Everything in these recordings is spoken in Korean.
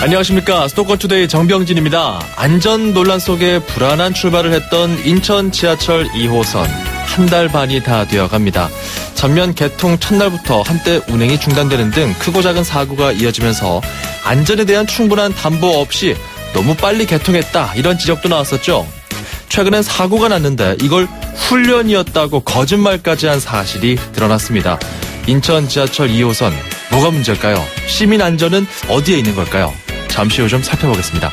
안녕하십니까. 수도권투데이 정병진입니다. 안전 논란 속에 불안한 출발을 했던 인천 지하철 2호선 한 달 반이 다 되어갑니다. 전면 개통 첫날부터 한때 운행이 중단되는 등 크고 작은 사고가 이어지면서 안전에 대한 충분한 담보 없이 너무 빨리 개통했다, 이런 지적도 나왔었죠. 최근엔 사고가 났는데 이걸 훈련이었다고 거짓말까지 한 사실이 드러났습니다. 인천 지하철 2호선 뭐가 문제일까요? 시민 안전은 어디에 있는 걸까요? 잠시 후 좀 살펴보겠습니다.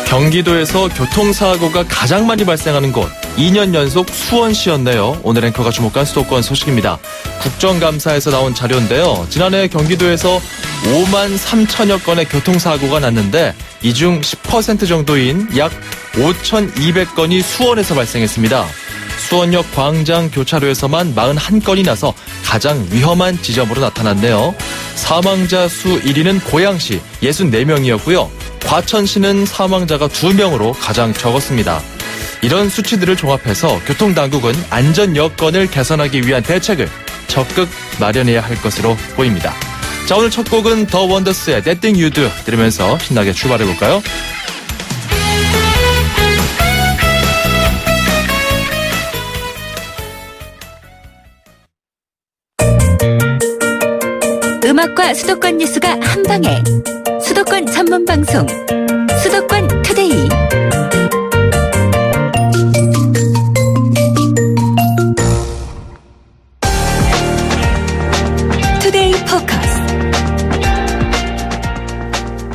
경기도에서 교통사고가 가장 많이 발생하는 곳, 2년 연속 수원시였네요. 오늘 앵커가 주목한 수도권 소식입니다. 국정감사에서 나온 자료인데요. 지난해 경기도에서 5만 3천여 건의 교통사고가 났는데 이 중 10% 정도인 약 5,200건이 수원에서 발생했습니다. 수원역 광장 교차로에서만 41건이 나서 가장 위험한 지점으로 나타났네요. 사망자 수 1위는 고양시 64명이었고요. 과천시는 사망자가 2명으로 가장 적었습니다. 이런 수치들을 종합해서 교통당국은 안전 여건을 개선하기 위한 대책을 적극 마련해야 할 것으로 보입니다. 자, 오늘 첫 곡은 더 원더스의 That Thing You Do 들으면서 신나게 출발해볼까요? 음악과 수도권 뉴스가 한방에, 수도권 전문 방송 수도권 투데이. 투데이 포커스.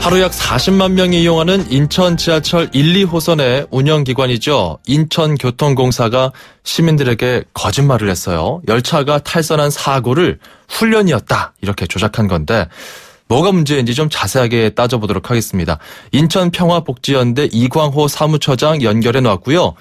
하루 약 40만 명이 이용하는 인천 지하철 1, 2호선의 운영기관이죠. 인천교통공사가 시민들에게 거짓말을 했어요. 열차가 탈선한 사고를 훈련이었다, 이렇게 조작한 건데 뭐가 문제인지 좀 자세하게 따져보도록 하겠습니다. 인천평화복지연대 이광호 사무처장 연결해 놨고요.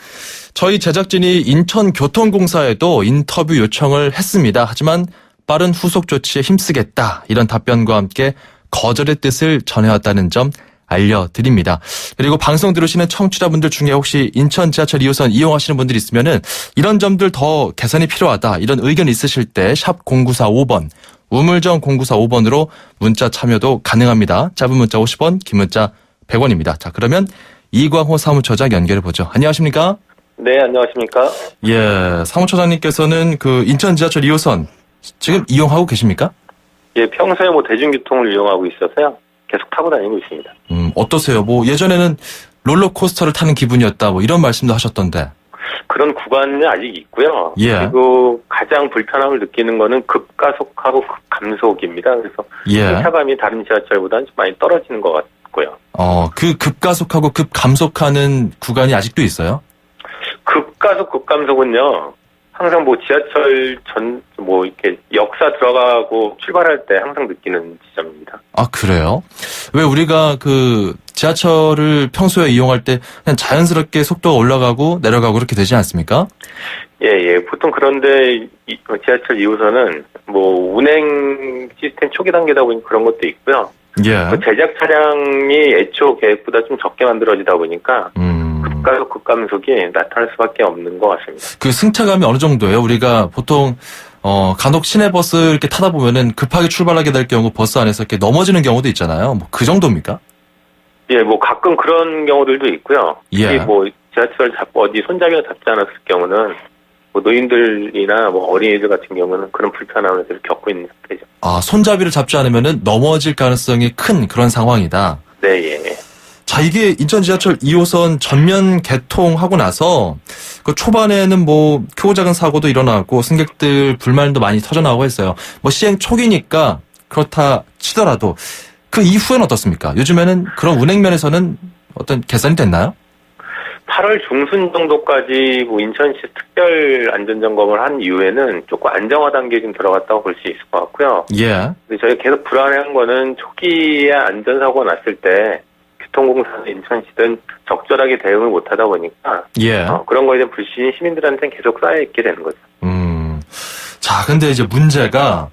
저희 제작진이 인천교통공사에도 인터뷰 요청을 했습니다. 하지만 빠른 후속 조치에 힘쓰겠다, 이런 답변과 함께 거절의 뜻을 전해왔다는 점 알려드립니다. 그리고 방송 들으시는 청취자분들 중에 혹시 인천 지하철 2호선 이용하시는 분들 있으면은 이런 점들 더 개선이 필요하다, 이런 의견 있으실 때 샵 0945번, 우물정 0945번으로 문자 참여도 가능합니다. 짧은 문자 50원, 긴 문자 100원입니다. 자, 그러면 이광호 사무처장 연결해보죠. 안녕하십니까? 네, 안녕하십니까? 예, 사무처장님께서는 그 인천 지하철 2호선 지금 이용하고 계십니까? 예, 평소에 대중교통을 이용하고 있어서요. 계속 타고 다니고 있습니다. 어떠세요? 예전에는 롤러코스터를 타는 기분이었다, 이런 말씀도 하셨던데. 그런 구간이 아직 있고요. 예. 그리고 가장 불편함을 느끼는 거는 급가속하고 급감속입니다. 그래서 승차감이 다른 지하철보다는 좀 많이 떨어지는 것 같고요. 그 급가속하고 급감속하는 구간이 아직도 있어요? 급가속, 급감속은요. 항상 지하철 이렇게 역사 들어가고 출발할 때 항상 느끼는 지점입니다. 아, 그래요? 왜 우리가 지하철을 평소에 이용할 때 그냥 자연스럽게 속도가 올라가고 내려가고 그렇게 되지 않습니까? 예. 보통 그런데 지하철 2호선은 운행 시스템 초기 단계다 보니 그런 것도 있고요. 예. 제작 차량이 애초 계획보다 좀 적게 만들어지다 보니까 급가속, 급감속이 나타날 수밖에 없는 것 같습니다. 그 승차감이 어느 정도예요? 우리가 보통 간혹 시내버스 이렇게 타다 보면은 급하게 출발하게 될 경우 버스 안에서 이렇게 넘어지는 경우도 있잖아요. 그 정도입니까? 예, 가끔 그런 경우들도 있고요. 예. 지하철 어디 손잡이가 잡지 않았을 경우는 노인들이나 어린이들 같은 경우는 그런 불편함을 겪고 있는 상태죠. 아, 손잡이를 잡지 않으면은 넘어질 가능성이 큰 그런 상황이다. 네, 예. 자, 이게 인천 지하철 2호선 전면 개통하고 나서 그 초반에는 크고 작은 사고도 일어나고 승객들 불만도 많이 터져나오고 했어요. 시행 초기니까 그렇다 치더라도 그 이후에는 어떻습니까? 요즘에는 그런 운행 면에서는 어떤 개선이 됐나요? 8월 중순 정도까지 인천시 특별 안전점검을 한 이후에는 조금 안정화 단계에 좀 들어갔다고 볼 수 있을 것 같고요. 예. 근데 저희가 계속 불안해한 거는 초기에 안전사고가 났을 때 교통공사나 인천시든 적절하게 대응을 못하다 보니까 예. 그런 거에 대한 불신이 시민들한테는 계속 쌓여있게 되는 거죠. 자, 근데 이제 문제가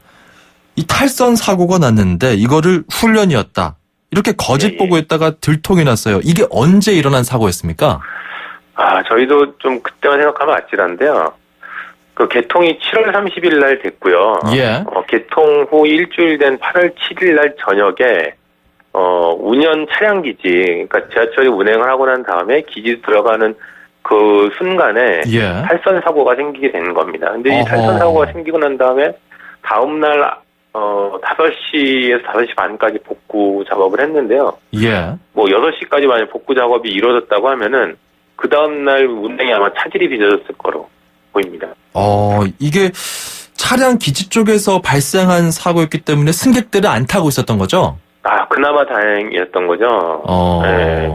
이 탈선 사고가 났는데 이거를 훈련이었다, 이렇게 거짓 보고했다가 들통이 났어요. 이게 언제 일어난 사고였습니까? 저희도 좀 그때만 생각하면 아찔한데요. 그 개통이 7월 30일 날 됐고요. 예. 개통 후 일주일 된 8월 7일 날 저녁에 운현 차량 기지, 그러니까 지하철이 운행을 하고 난 다음에 기지 들어가는 그 순간에 예. 탈선 사고가 생기게 되는 겁니다. 근데 이 어허. 탈선 사고가 생기고 난 다음에 다음 날 5시에서 5시 반까지 복구 작업을 했는데요. 예. 뭐 6시까지 만약 복구 작업이 이루어졌다고 하면은 그 다음 날 운행이 아마 차질이 빚어졌을 거로 보입니다. 이게 차량 기지 쪽에서 발생한 사고였기 때문에 승객들은 안 타고 있었던 거죠? 그나마 다행이었던 거죠. 네.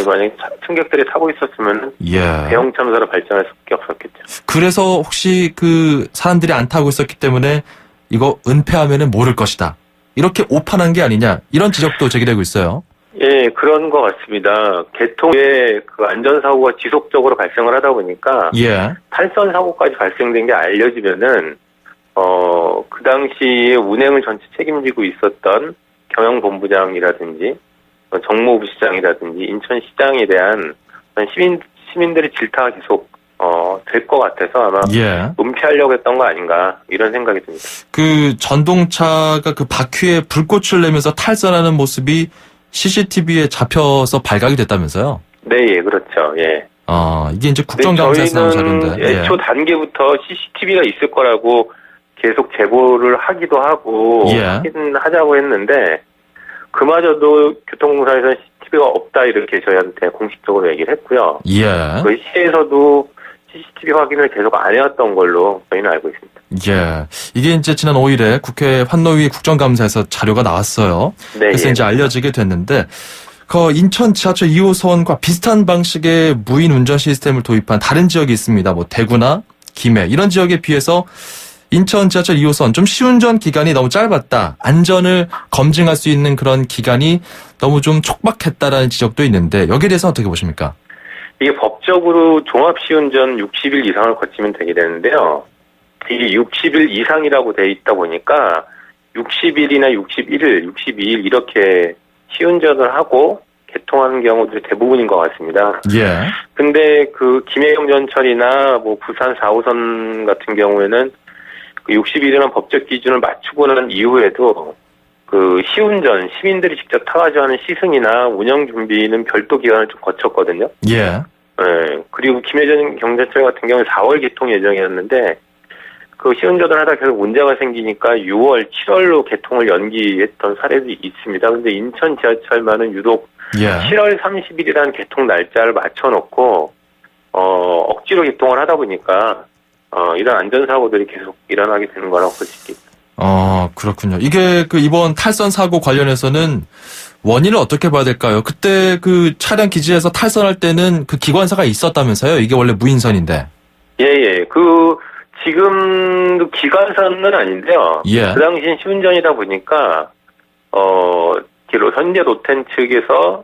만약에 승객들이 타고 있었으면 예. 대형 참사로 발전할 수밖에 없었겠죠. 그래서 혹시 그 사람들이 안 타고 있었기 때문에 이거 은폐하면은 모를 것이다. 이렇게 오판한 게 아니냐. 이런 지적도 제기되고 있어요. 예, 그런 것 같습니다. 개통 후에 그 안전사고가 지속적으로 발생을 하다 보니까 예. 탈선 사고까지 발생된 게 알려지면은 그 당시에 운행을 전체 책임지고 있었던 경영본부장이라든지 정무부시장이라든지 인천시장에 대한 시민들의 질타가 계속 될 것 같아서 아마 예. 은폐하려고 했던 거 아닌가 이런 생각이 듭니다. 그 전동차가 그 바퀴에 불꽃을 내면서 탈선하는 모습이 CCTV에 잡혀서 발각이 됐다면서요? 네, 예, 그렇죠. 예. 이게 이제 국정감사에서 나온 자료인데. 저희는 애초 단계부터 CCTV가 있을 거라고 계속 제보를 하기도 하고 예. 하자고 했는데 그마저도 교통공사에서는 CCTV가 없다 이렇게 저희한테 공식적으로 얘기를 했고요. 예. 그 시에서도 CCTV 확인을 계속 안 해왔던 걸로 저희는 알고 있습니다. 예. 이게 이제 지난 5일에 국회 환노위 국정감사에서 자료가 나왔어요. 네, 그래서 예. 이제 알려지게 됐는데, 그 인천 지하철 2호선과 비슷한 방식의 무인 운전 시스템을 도입한 다른 지역이 있습니다. 뭐 대구나 김해 이런 지역에 비해서 인천 지하철 2호선 좀 시운전 기간이 너무 짧았다. 안전을 검증할 수 있는 그런 기간이 너무 좀 촉박했다라는 지적도 있는데 여기에 대해서 어떻게 보십니까? 이게 법적으로 종합시운전 60일 이상을 거치면 되게 되는데요. 이게 60일 이상이라고 돼 있다 보니까 60일이나 61일, 62일 이렇게 시운전을 하고 개통하는 경우들이 대부분인 것 같습니다. 예. 근데 그 김해영 전철이나 뭐 부산 4호선 같은 경우에는 그 60일이라는 법적 기준을 맞추고 난 이후에도 그 시운전, 시민들이 직접 타가지고 하는 시승이나 운영 준비는 별도 기간을 좀 거쳤거든요. 예. 네. 그리고 김해전 경전철 같은 경우는 4월 개통 예정이었는데 그 시운전을 하다 계속 문제가 생기니까 6월, 7월로 개통을 연기했던 사례도 있습니다. 근데 인천 지하철만은 유독 예. 7월 30일이라는 개통 날짜를 맞춰놓고 억지로 개통을 하다 보니까 이런 안전사고들이 계속 일어나게 되는 거라고 볼 수 있겠습니다. 그렇군요. 이게 그 이번 탈선 사고 관련해서는 원인을 어떻게 봐야 될까요? 그때 그 차량 기지에서 탈선할 때는 그 기관사가 있었다면서요? 이게 원래 무인선인데. 예. 지금 기관사는 아닌데요. 예. 그 당시엔 시운전이다 보니까 현재 로텐 측에서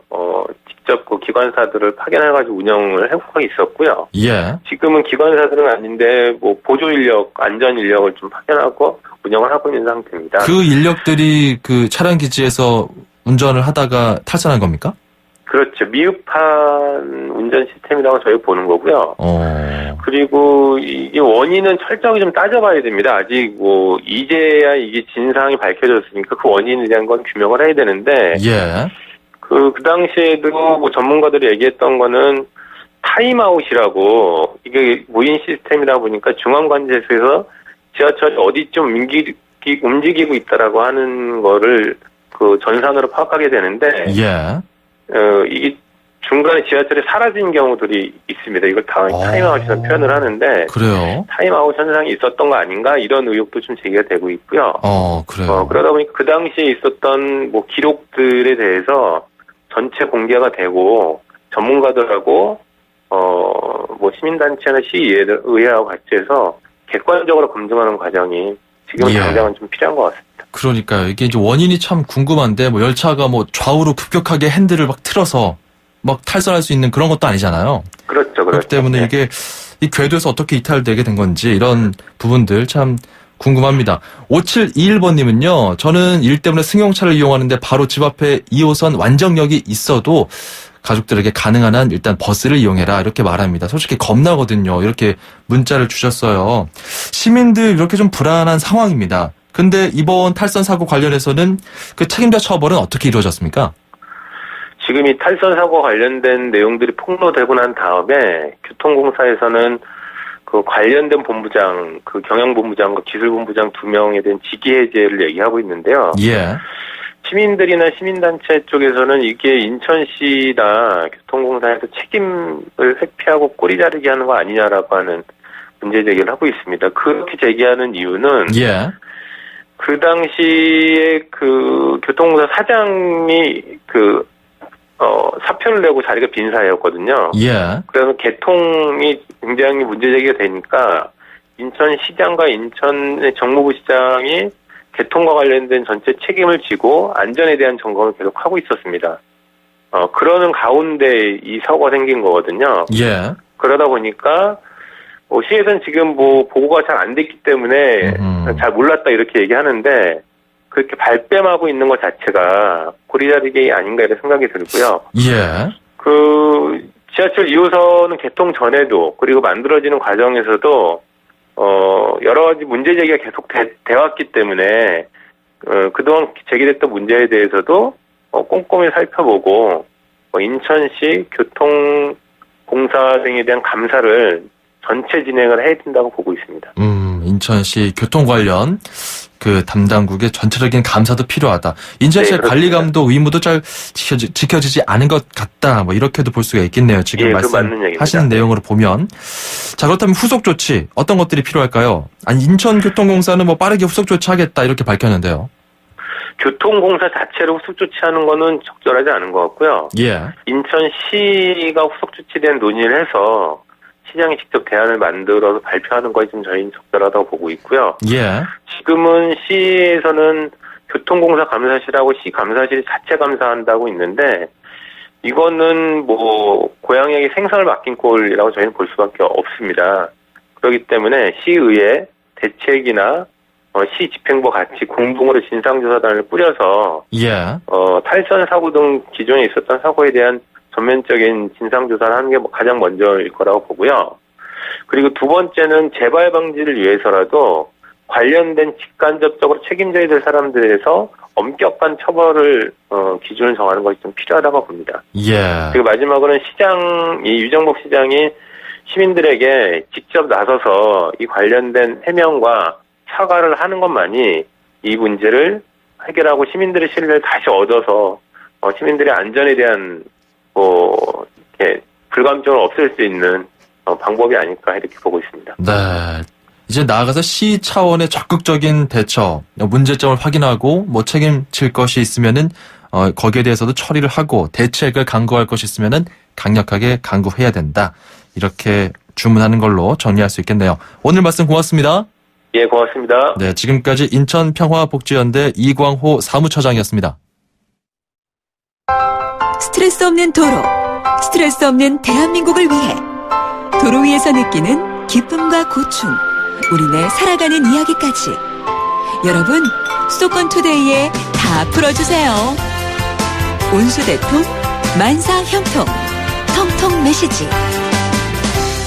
직접 그 기관사들을 파견해가지고 운영을 하고 있었고요. 예. 지금은 기관사들은 아닌데 뭐 보조 인력, 안전 인력을 좀 파견하고 운영을 하고 있는 상태입니다. 그 인력들이 그 차량 기지에서 운전을 하다가 탈선한 겁니까? 그렇죠. 미흡한 운전 시스템이라고 저희 보는 거고요. 그리고 이 원인은 철저하게 좀 따져봐야 됩니다. 아직 뭐 이제야 이게 진상이 밝혀졌으니까 그 원인에 대한 건 규명을 해야 되는데 예. 그 당시에도 뭐 전문가들이 얘기했던 거는 타임아웃이라고 이게 무인 시스템이다 보니까 중앙관제소에서 지하철이 어디쯤 움직이고 있다라고 하는 거를 그 전산으로 파악하게 되는데 예. 이게 중간에 지하철이 사라진 경우들이 있습니다. 이걸 타임아웃이라는 표현을 하는데 그래요? 타임아웃 현상이 있었던 거 아닌가 이런 의혹도 좀 제기가 되고 있고요. 그래요. 그러다 보니까 그 당시에 있었던 뭐 기록들에 대해서 전체 공개가 되고 전문가들하고 뭐 시민단체나 시의회하고 같이 해서 객관적으로 검증하는 과정이 지금 당장은 좀 필요한 것 같습니다. 그러니까요. 이게 이제 원인이 참 궁금한데 뭐 열차가 뭐 좌우로 급격하게 핸들을 막 틀어서 막 탈선할 수 있는 그런 것도 아니잖아요. 그렇죠. 그렇기 때문에 네. 이게 이 궤도에서 어떻게 이탈되게 된 건지 이런 부분들 참 궁금합니다. 5721번님은요. 저는 일 때문에 승용차를 이용하는데 바로 집 앞에 2호선 완정역이 있어도 가족들에게 가능한 한 일단 버스를 이용해라 이렇게 말합니다. 솔직히 겁나거든요. 이렇게 문자를 주셨어요. 시민들 이렇게 좀 불안한 상황입니다. 근데 이번 탈선 사고 관련해서는 그 책임자 처벌은 어떻게 이루어졌습니까? 지금 이 탈선 사고 관련된 내용들이 폭로되고 난 다음에 교통공사에서는 그 관련된 본부장, 그 경영본부장과 기술본부장 2명에 대한 직위해제를 얘기하고 있는데요. 예. 시민들이나 시민단체 쪽에서는 이게 인천시나 교통공사에서 책임을 회피하고 꼬리 자르기 하는 거 아니냐라고 하는 문제 제기를 하고 있습니다. 그렇게 제기하는 이유는 예. 그 당시에 그 교통공사 사장이 사표를 내고 자리가 빈 사이였거든요. 예. 그래서 개통이 굉장히 문제제기가 되니까 인천시장과 인천의 정무부 시장이 개통과 관련된 전체 책임을 지고 안전에 대한 점검을 계속 하고 있었습니다. 그러는 가운데 이 사고가 생긴 거거든요. 예. 그러다 보니까 시에서는 지금 보고가 잘 안 됐기 때문에 잘 몰랐다 이렇게 얘기하는데 그렇게 발뺌하고 있는 것 자체가 고리자르기 아닌가 이런 생각이 들고요. 예. 그 지하철 2호선은 개통 전에도 그리고 만들어지는 과정에서도 여러 가지 문제 제기가 계속 돼왔기 때문에 그동안 제기됐던 문제에 대해서도 꼼꼼히 살펴보고 인천시 교통공사 등에 대한 감사를 전체 진행을 해야 된다고 보고 있습니다. 인천시 교통 관련 그 담당국의 전체적인 감사도 필요하다. 인천시의 네, 관리감독 의무도 잘 지켜지지 않은 것 같다. 뭐 이렇게도 볼 수가 있겠네요. 지금 예, 말씀하시는 내용으로 보면. 자, 그렇다면 후속 조치 어떤 것들이 필요할까요? 아니 인천교통공사는 뭐 빠르게 후속 조치하겠다 이렇게 밝혔는데요. 교통공사 자체로 후속 조치하는 거는 적절하지 않은 것 같고요. 예. 인천시가 후속 조치에 대한 논의를 해서 시장이 직접 대안을 만들어서 발표하는 것이 좀 저희는 적절하다고 보고 있고요. 예. 지금은 시에서는 교통공사 감사실하고 시 감사실이 자체 감사한다고 있는데 이거는 고양이에게 생선을 맡긴 꼴이라고 저희는 볼 수밖에 없습니다. 그렇기 때문에 시의회 대책이나 시 집행부와 같이 공동으로 진상조사단을 꾸려서 예. 탈선 사고 등 기존에 있었던 사고에 대한 전면적인 진상조사를 하는 게 가장 먼저일 거라고 보고요. 그리고 두 번째는 재발 방지를 위해서라도 관련된 직간접적으로 책임져야 될 사람들에서 엄격한 처벌을 기준을 정하는 것이 좀 필요하다고 봅니다. 예. 그리고 마지막으로는 유정복 시장이 시민들에게 직접 나서서 이 관련된 해명과 사과를 하는 것만이 이 문제를 해결하고 시민들의 신뢰를 다시 얻어서 시민들의 안전에 대한 이렇게 불감증을 없앨 수 있는 방법이 아닐까 이렇게 보고 있습니다. 네. 이제 나아가서 시 차원의 적극적인 대처, 문제점을 확인하고 책임질 것이 있으면은 거기에 대해서도 처리를 하고 대책을 강구할 것이 있으면은 강력하게 강구해야 된다. 이렇게 주문하는 걸로 정리할 수 있겠네요. 오늘 말씀 고맙습니다. 예, 고맙습니다. 네, 지금까지 인천평화복지연대 이광호 사무처장이었습니다. 스트레스 없는 도로, 스트레스 없는 대한민국을 위해 도로 위에서 느끼는 기쁨과 고충, 우리네 살아가는 이야기까지 여러분 수도권 투데이에 다 풀어주세요. 온수대통, 만사형통, 통통 메시지.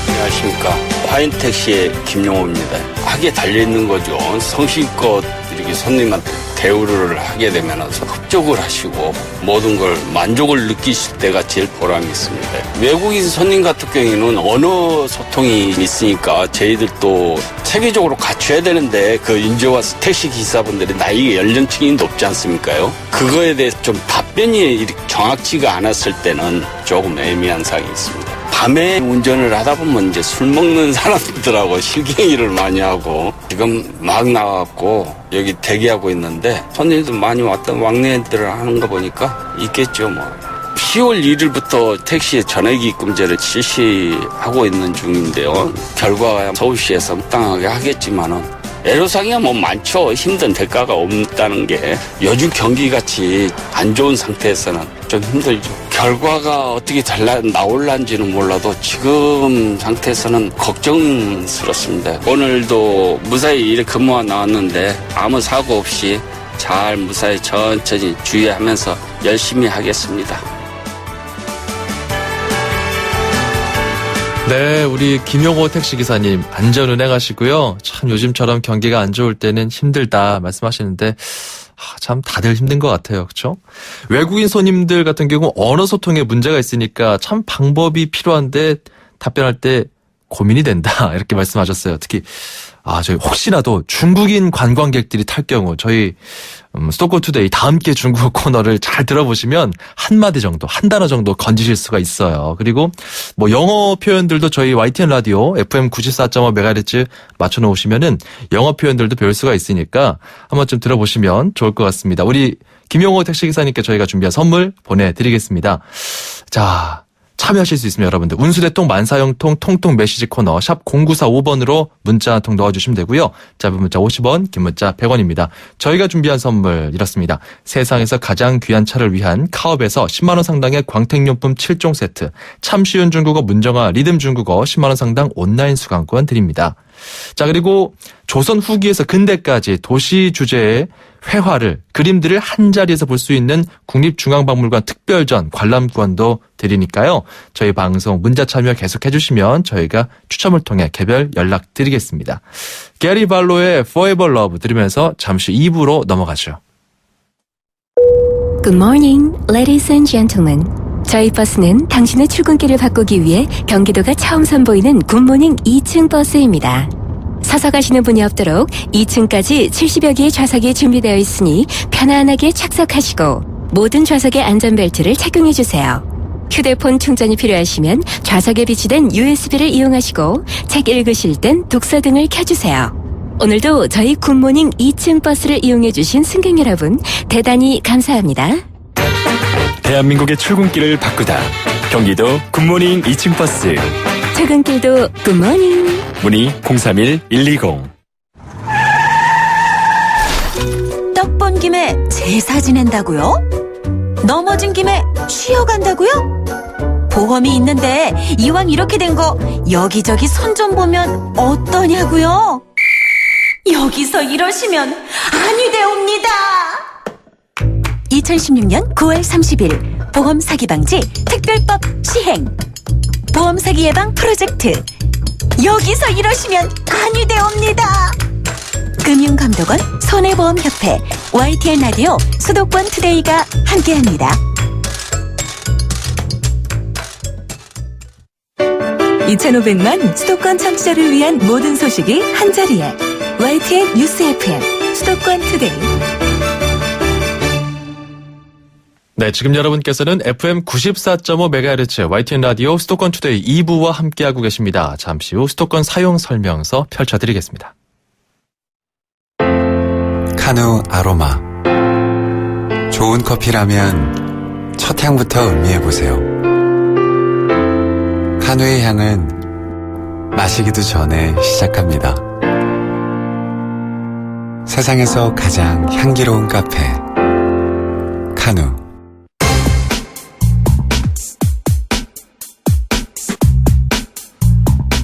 안녕하십니까. 화인택시의 김용호입니다. 하게 달려있는 거죠. 성심껏 이렇게 손님한테 대우를 하게 되면 흡족을 하시고 모든 걸 만족을 느끼실 때가 제일 보람이 있습니다. 외국인 손님 같은 경우에는 언어 소통이 있으니까 저희들도 체계적으로 갖춰야 되는데 그 인제와 택시 기사분들이 나이 연령층이 높지 않습니까요? 그거에 대해서 좀 답변이 정확치가 않았을 때는 조금 애매한 사항이 있습니다. 밤에 운전을 하다 보면 이제 술 먹는 사람들하고 실갱이를 많이 하고 지금 막 나왔고 여기 대기하고 있는데 손님들 많이 왔던 왕래들을 하는 거 보니까 있겠죠 뭐. 10월 1일부터 택시 전액입금제를 실시하고 있는 중인데요. 결과가 서울시에서 합당하게 하겠지만은 애로사항이 많죠. 힘든 대가가 없다는 게 요즘 경기같이 안 좋은 상태에서는 좀 힘들죠. 결과가 어떻게 나올란지는 몰라도 지금 상태에서는 걱정스럽습니다. 오늘도 무사히 일 근무가 나왔는데 아무 사고 없이 잘 무사히 천천히 주의하면서 열심히 하겠습니다. 네, 우리 김용호 택시기사님 안전 운행하시고요. 참 요즘처럼 경기가 안 좋을 때는 힘들다 말씀하시는데 참 다들 힘든 것 같아요. 그렇죠? 외국인 손님들 같은 경우 언어 소통에 문제가 있으니까 참 방법이 필요한데 답변할 때 고민이 된다 이렇게 말씀하셨어요. 특히 저희 혹시라도 중국인 관광객들이 탈 경우 저희 수도권 투데이 다음 게 중국어 코너를 잘 들어보시면 한마디 정도, 한 단어 정도 건지실 수가 있어요. 그리고 뭐 영어 표현들도 저희 YTN 라디오 FM 94.5MHz 맞춰놓으시면은 영어 표현들도 배울 수가 있으니까 한번 좀 들어보시면 좋을 것 같습니다. 우리 김용호 택시기사님께 저희가 준비한 선물 보내드리겠습니다. 자, 참여하실 수 있으면 여러분들 운수대통 만사형통 통통 메시지 코너 샵 0945번으로 문자 한 통 넣어주시면 되고요. 짧은 문자 50원, 긴 문자 100원입니다. 저희가 준비한 선물 이렇습니다. 세상에서 가장 귀한 차를 위한 카업에서 10만 원 상당의 광택용품 7종 세트, 참 쉬운 중국어 문정아 리듬 중국어 10만 원 상당 온라인 수강권 드립니다. 자, 그리고 조선 후기에서 근대까지 도시 주제의 회화를, 그림들을 한 자리에서 볼 수 있는 국립중앙박물관 특별전 관람권도 드리니까요. 저희 방송 문자 참여 계속 해주시면 저희가 추첨을 통해 개별 연락드리겠습니다. 게리 발로의 Forever Love 들으면서 잠시 2부로 넘어가죠. Good morning, ladies and gentlemen. 저희 버스는 당신의 출근길을 바꾸기 위해 경기도가 처음 선보이는 굿모닝 2층 버스입니다. 서서 가시는 분이 없도록 2층까지 70여 개의 좌석이 준비되어 있으니 편안하게 착석하시고 모든 좌석에 안전벨트를 착용해주세요. 휴대폰 충전이 필요하시면 좌석에 비치된 USB를 이용하시고 책 읽으실 땐 독서 등을 켜주세요. 오늘도 저희 굿모닝 2층 버스를 이용해주신 승객 여러분 대단히 감사합니다. 대한민국의 출근길을 바꾸다. 경기도 굿모닝 2층 버스. 출근길도 굿모닝. 문의 031-120. 떡 본 김에 제사 지낸다고요? 넘어진 김에 쉬어간다고요? 보험이 있는데 이왕 이렇게 된 거 여기저기 손 좀 보면 어떠냐고요? 여기서 이러시면 아니 되옵니다. 2016년 9월 30일 보험 사기 방지 특별법 시행. 보험 사기 예방 프로젝트. 여기서 이러시면 아니 되옵니다. 금융감독원, 손해보험협회, YTN 라디오, 수도권 투데이가 함께합니다. 2,500만 수도권 청취자를 위한 모든 소식이 한자리에 YTN 뉴스 FM 수도권 투데이. 네, 지금 여러분께서는 FM 94.5MHz YTN 라디오 수도권 투데이 2부와 함께하고 계십니다. 잠시 후 수도권 사용 설명서 펼쳐드리겠습니다. 카누 아로마. 좋은 커피라면 첫 향부터 음미해보세요. 카누의 향은 마시기도 전에 시작합니다. 세상에서 가장 향기로운 카페 카누.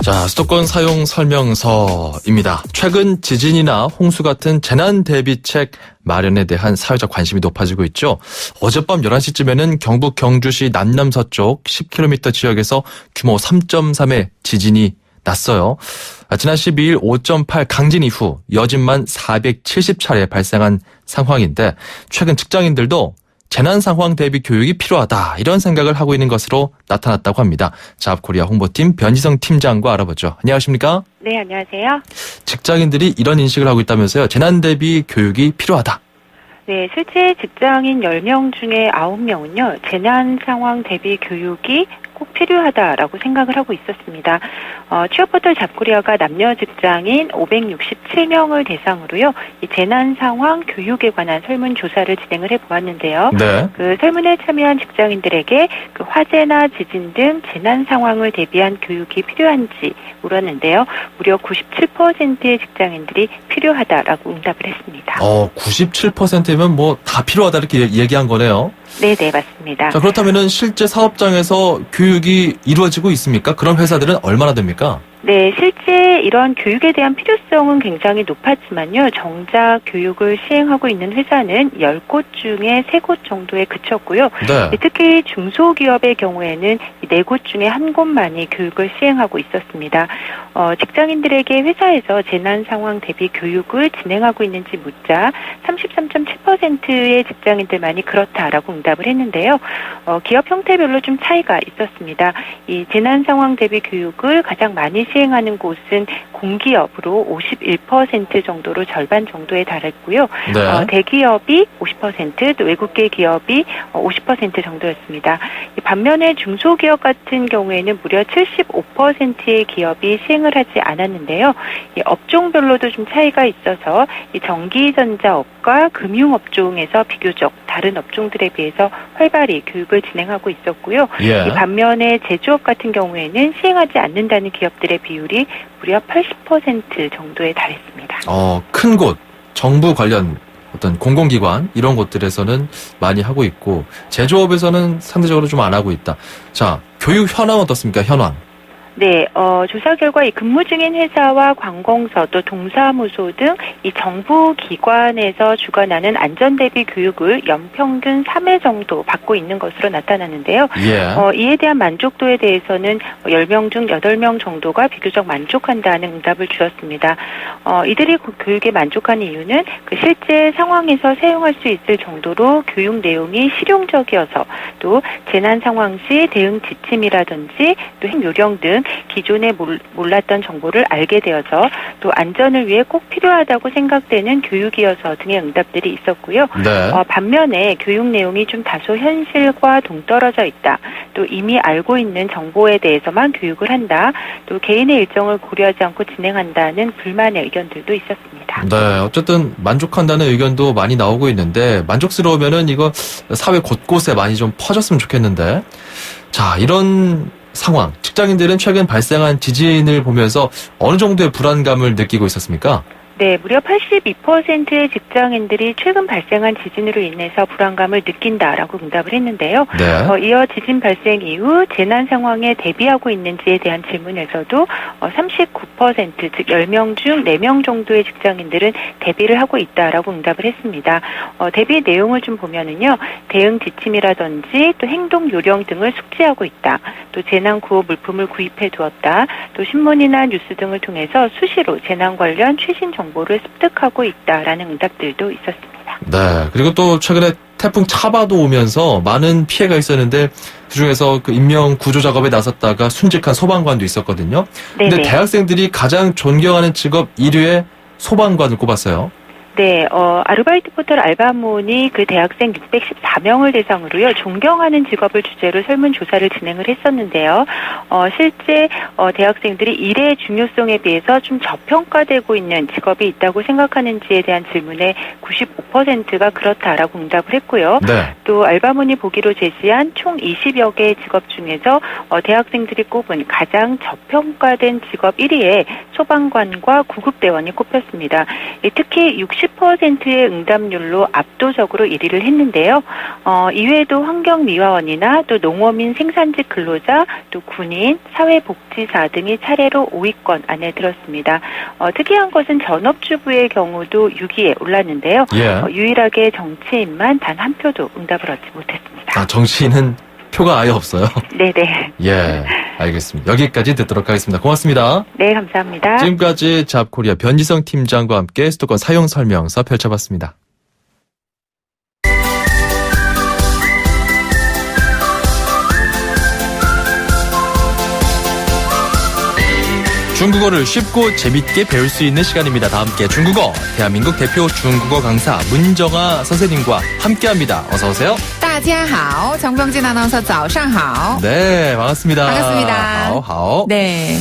자, 수도권 사용 설명서입니다. 최근 지진이나 홍수 같은 재난 대비책 마련에 대한 사회적 관심이 높아지고 있죠. 어젯밤 11시쯤에는 경북 경주시 남남서쪽 10km 지역에서 규모 3.3의 지진이 났어요. 지난 12일 5.8 강진 이후 여진만 470차례 발생한 상황인데 최근 직장인들도 재난 상황 대비 교육이 필요하다 이런 생각을 하고 있는 것으로 나타났다고 합니다. 자업코리아 홍보팀 변희성 팀장과 알아보죠. 안녕하십니까? 네, 안녕하세요. 직장인들이 이런 인식을 하고 있다면서요. 재난 대비 교육이 필요하다. 네, 실제 직장인 10명 중에 9명은요. 재난 상황 대비 교육이 꼭 필요하다라고 생각을 하고 있었습니다. 취업포털 잡코리아가 남녀 직장인 567명을 대상으로요. 이 재난 상황 교육에 관한 설문조사를 진행을 해보았는데요. 네. 그 설문에 참여한 직장인들에게 그 화재나 지진 등 재난 상황을 대비한 교육이 필요한지 물었는데요. 무려 97%의 직장인들이 필요하다라고 응답을 했습니다. 97%면 뭐 다 필요하다 이렇게 얘기한 거네요. 네, 맞습니다. 자, 그렇다면은 실제 사업장에서 교육이 이루어지고 있습니까? 그런 회사들은 얼마나 됩니까? 네, 실제 이런 교육에 대한 필요성은 굉장히 높았지만요. 정작 교육을 시행하고 있는 회사는 10곳 중에 3곳 정도에 그쳤고요. 네. 특히 중소기업의 경우에는 4곳 중에 1곳만이 교육을 시행하고 있었습니다. 직장인들에게 회사에서 재난 상황 대비 교육을 진행하고 있는지 묻자 33.7%의 직장인들만이 그렇다라고 응답을 했는데요. 기업 형태별로 좀 차이가 있었습니다. 이 재난 상황 대비 교육을 가장 많이 시행하는 곳은 공기업으로 51% 정도로 절반 정도에 달했고요. 네. 대기업이 50%, 또 외국계 기업이 50% 정도였습니다. 반면에 중소기업 같은 경우에는 무려 75%의 기업이 시행을 하지 않았는데요. 이 업종별로도 좀 차이가 있어서 이 전기전자업과 금융업종에서 비교적 다른 업종들에 비해서 활발히 교육을 진행하고 있었고요. 예. 이 반면에 제조업 같은 경우에는 시행하지 않는다는 기업들의 비율이 무려 80% 정도에 달했습니다. 큰 곳, 정부 관련 어떤 공공기관 이런 곳들에서는 많이 하고 있고 제조업에서는 상대적으로 좀 안 하고 있다. 자, 교육 현황 어떻습니까? 현황. 네, 조사 결과 이 근무 중인 회사와 관공서 또 동사무소 등 이 정부 기관에서 주관하는 안전대비 교육을 연평균 3회 정도 받고 있는 것으로 나타났는데요. 예. 이에 대한 만족도에 대해서는 10명 중 8명 정도가 비교적 만족한다는 응답을 주었습니다. 이들이 교육에 만족한 이유는 그 실제 상황에서 사용할 수 있을 정도로 교육 내용이 실용적이어서 또 재난 상황 시 대응 지침이라든지 또 행요령 등 기존에 몰랐던 정보를 알게 되어서 또 안전을 위해 꼭 필요하다고 생각되는 교육이어서 등의 응답들이 있었고요. 네. 반면에 교육 내용이 좀 다소 현실과 동떨어져 있다. 또 이미 알고 있는 정보에 대해서만 교육을 한다. 또 개인의 일정을 고려하지 않고 진행한다는 불만의 의견들도 있었습니다. 네, 어쨌든 만족한다는 의견도 많이 나오고 있는데 만족스러우면은 이거 사회 곳곳에 많이 좀 퍼졌으면 좋겠는데. 자, 이런 상황, 직장인들은 최근 발생한 지진을 보면서 어느 정도의 불안감을 느끼고 있었습니까? 네, 무려 82%의 직장인들이 최근 발생한 지진으로 인해서 불안감을 느낀다라고 응답을 했는데요. 네. 이어 지진 발생 이후 재난 상황에 대비하고 있는지에 대한 질문에서도 39%, 즉 10명 중 4명 정도의 직장인들은 대비를 하고 있다라고 응답을 했습니다. 대비 내용을 좀 보면은요, 대응 지침이라든지 또 행동 요령 등을 숙지하고 있다. 또 재난 구호 물품을 구입해 두었다. 또 신문이나 뉴스 등을 통해서 수시로 재난 관련 최신 정보를 습득하고 있다라는 응답들도 있었습니다. 네. 그리고 또 최근에 태풍 차바도 오면서 많은 피해가 있었는데 그중에서 그 인명 구조 작업에 나섰다가 순직한 소방관도 있었거든요. 근데 네네. 대학생들이 가장 존경하는 직업 1위에 소방관을 꼽았어요. 네, 아르바이트 포털 알바몬이 그 대학생 614명을 대상으로요, 존경하는 직업을 주제로 설문조사를 진행을 했었는데요. 실제, 대학생들이 일의 중요성에 비해서 좀 저평가되고 있는 직업이 있다고 생각하는지에 대한 질문에 95%가 그렇다라고 응답을 했고요. 네. 또 알바몬이 보기로 제시한 총 20여 개의 직업 중에서 대학생들이 꼽은 가장 저평가된 직업 1위에 소방관과 구급대원이 꼽혔습니다. 특히 60%의 응답률로 압도적으로 1위를 했는데요. 이외에도 환경미화원이나 또 농어민 생산직 근로자, 또 군인, 사회복지사 등이 차례로 5위권 안에 들었습니다. 특이한 것은 전업주부의 경우도 6위에 올랐는데요. 예. 유일하게 정치인만 단 한 표도 응답을 얻지 못했습니다. 정치인은 표가 아예 없어요. 네네. 예, 알겠습니다. 여기까지 듣도록 하겠습니다. 고맙습니다. 네, 감사합니다. 지금까지 잡코리아 변지성 팀장과 함께 수도권 사용 설명서 펼쳐봤습니다. 중국어를 쉽고 재밌게 배울 수 있는 시간입니다. 다 함께 중국어, 대한민국 대표 중국어 강사 문정아 선생님과 함께합니다. 어서 오세요. 大家好, 정병진 아나운서 早上好. 네, 반갑습니다. 반갑습니다. 하오. 네.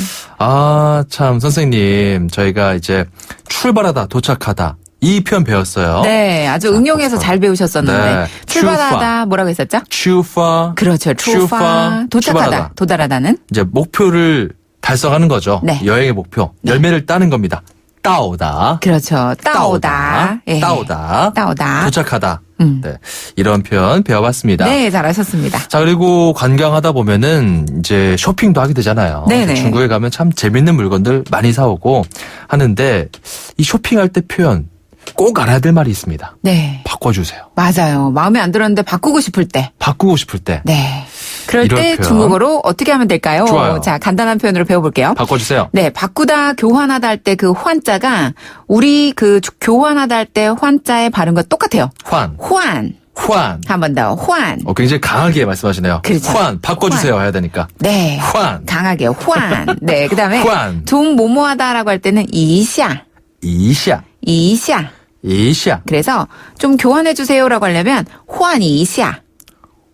참 선생님, 저희가 이제 출발하다, 도착하다 이 표현 배웠어요. 네, 아주 응용해서 잘 배우셨었는데. 네. 출발하다 뭐라고 했었죠? 出发. 그렇죠. 출파. 도착하다. 출발하다. 도달하다는? 이제 목표를 달성하는 거죠. 네. 여행의 목표. 네. 열매를 따는 겁니다. 따오다. 그렇죠. 따오다. 예. 따오다. 따오다. 도착하다. 네, 이런 표현 배워봤습니다. 네, 잘하셨습니다. 자, 그리고 관광하다 보면은 이제 쇼핑도 하게 되잖아요. 네네. 중국에 가면 참 재밌는 물건들 많이 사오고 하는데 이 쇼핑할 때 표현 꼭 알아야 될 말이 있습니다. 네. 바꿔주세요. 맞아요. 마음에 안 들었는데 바꾸고 싶을 때. 바꾸고 싶을 때. 네. 그럴 이럴 때 표현. 중국어로 어떻게 하면 될까요? 좋아요. 자, 간단한 표현으로 배워볼게요. 바꿔주세요. 네, 바꾸다, 교환하다 할 때 그 환자가 우리 그 교환하다 할 때 환자의 발음과 똑같아요. 환. 환. 환. 한 번 더. 환. 굉장히 강하게 말씀하시네요. 그렇죠. 환. 바꿔주세요 해야 되니까. 네. 환. 강하게 환. 네, 그다음에 환. 좀 뭐뭐하다라고 할 때는 이샤. 이샤. 이샤. 이샤. 그래서 좀 교환해 주세요라고 하려면 환 이샤.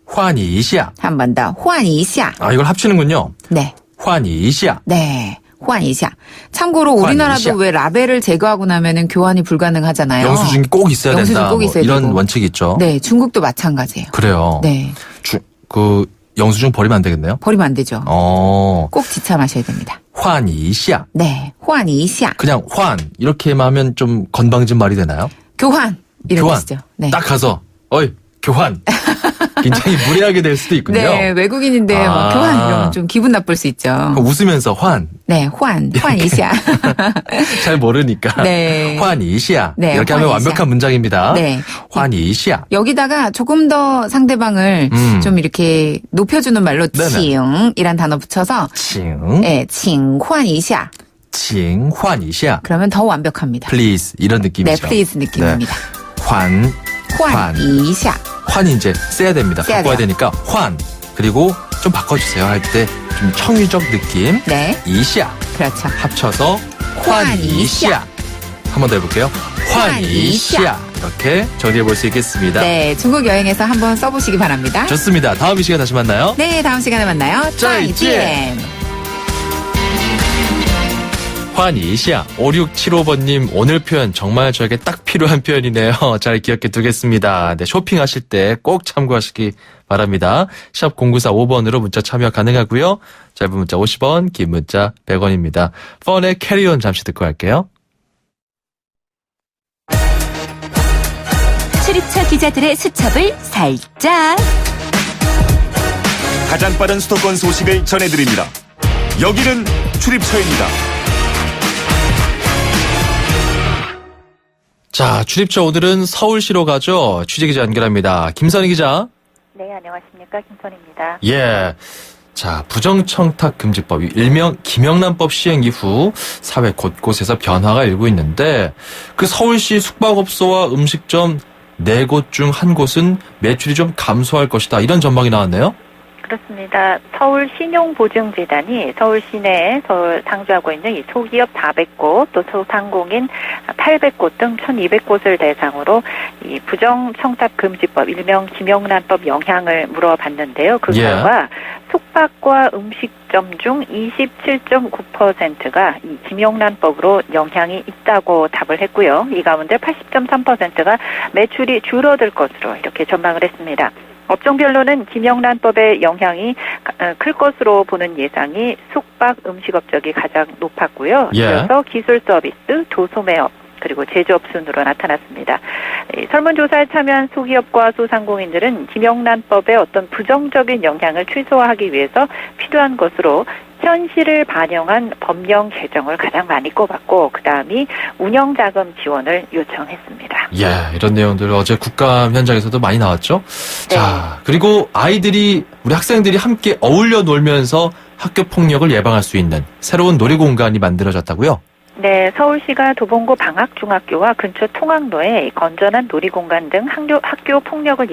환 이샤. 한 번 더. 환 이샤. 아, 이걸 합치는군요. 네. 환 이샤. 네. 환 이샤. 참고로 우리나라도 이샤. 왜 라벨을 제거하고 나면은 교환이 불가능하잖아요. 영수증이 꼭 있어야 영수증 된다. 꼭 있어야 이런 되고. 원칙이 있죠. 네, 중국도 마찬가지예요. 그래요. 네. 그 영수증 버리면 안 되겠네요. 버리면 안 되죠. 꼭 지참하셔야 됩니다. 환 이샤. 네. 환 이샤. 그냥 환 이렇게만 하면 좀 건방진 말이 되나요? 교환. 이런 교환. 뜻이죠. 네. 딱 가서 어이 교환. 굉장히 무례하게 될 수도 있군요. 네, 외국인인데 막 교환 이러면 좀 기분 나쁠 수 있죠. 웃으면서 환. 네, 환 이샤. 잘 모르니까. 네. 환 이시야. 네, 이렇게 하면 환 이시야. 완벽한 문장입니다. 네. 환 이시야. 여기다가 조금 더 상대방을 좀 이렇게 높여주는 말로 네네. 칭이란 단어 붙여서 칭. 네, 칭환 이샤. 칭. 환 이시야. 그러면 더 완벽합니다. Please 이런 느낌이죠. 네, please 느낌입니다. 환. 환 이샤. 환이 이제 써야 됩니다. 써야 바꿔야 돼요. 되니까 환. 그리고 좀 바꿔주세요 할 때 좀 청유적 느낌. 네. 이시야. 그렇죠. 합쳐서 환 환이시야. 한 번 더 해볼게요. 환이시야. 이렇게 정리해 볼 수 있겠습니다. 네, 중국 여행에서 한번 써보시기 바랍니다. 좋습니다. 다음 이 시간에 다시 만나요. 네, 다음 시간에 만나요. 再见. 환이시야. 5675번님 오늘 표현 정말 저에게 딱 필요한 표현이네요. 잘 기억해 두겠습니다. 네, 쇼핑하실 때 꼭 참고하시기 바랍니다. 샵 0945번으로 문자 참여 가능하고요. 짧은 문자 50원, 긴 문자 100원입니다. 펀의 캐리온 잠시 듣고 갈게요. 출입처 기자들의 수첩을 살짝. 가장 빠른 수도권 소식을 전해드립니다. 여기는 출입처입니다. 자, 출입처 오늘은 서울시로 가죠. 취재기자 연결합니다. 김선희 기자. 네, 안녕하십니까. 김선입니다. 예. 자, 부정청탁금지법, 일명 김영란법 시행 이후 사회 곳곳에서 변화가 일고 있는데 그 서울시 숙박업소와 음식점 4곳 중 한 곳은 매출이 좀 감소할 것이다. 이런 전망이 나왔네요. 그렇습니다. 서울신용보증재단이 서울 시내에 상주하고 있는 이 소기업 400곳, 또 소상공인 800곳 등 1,200곳을 대상으로 이 부정청탁금지법, 일명 김영란법 영향을 물어봤는데요. 그 결과 숙박과 음식점 중 27.9%가 이 김영란법으로 영향이 있다고 답을 했고요. 이 가운데 80.3%가 매출이 줄어들 것으로 이렇게 전망을 했습니다. 업종별로는 김영란법의 영향이 클 것으로 보는 예상이 숙박, 음식업 쪽이 가장 높았고요. 이어서 기술 서비스, 도소매업, 그리고 제조업 순으로 나타났습니다. 설문조사에 참여한 소기업과 소상공인들은 김영란법의 어떤 부정적인 영향을 최소화하기 위해서 필요한 것으로 현실을 반영한 법령 개정을 가장 많이 꼽았고 그다음이 운영자금 지원을 요청했습니다. 예, 이런 내용들 어제 국감 현장에서도 많이 나왔죠. 네. 자, 그리고 우리 학생들이 함께 어울려 놀면서 학교 폭력을 예방할 수 있는 새로운 놀이공간이 만들어졌다고요? 네, 서울시가 도봉구 방학중학교와 근처 통학로에 건전한 놀이공간 등 학교 폭력을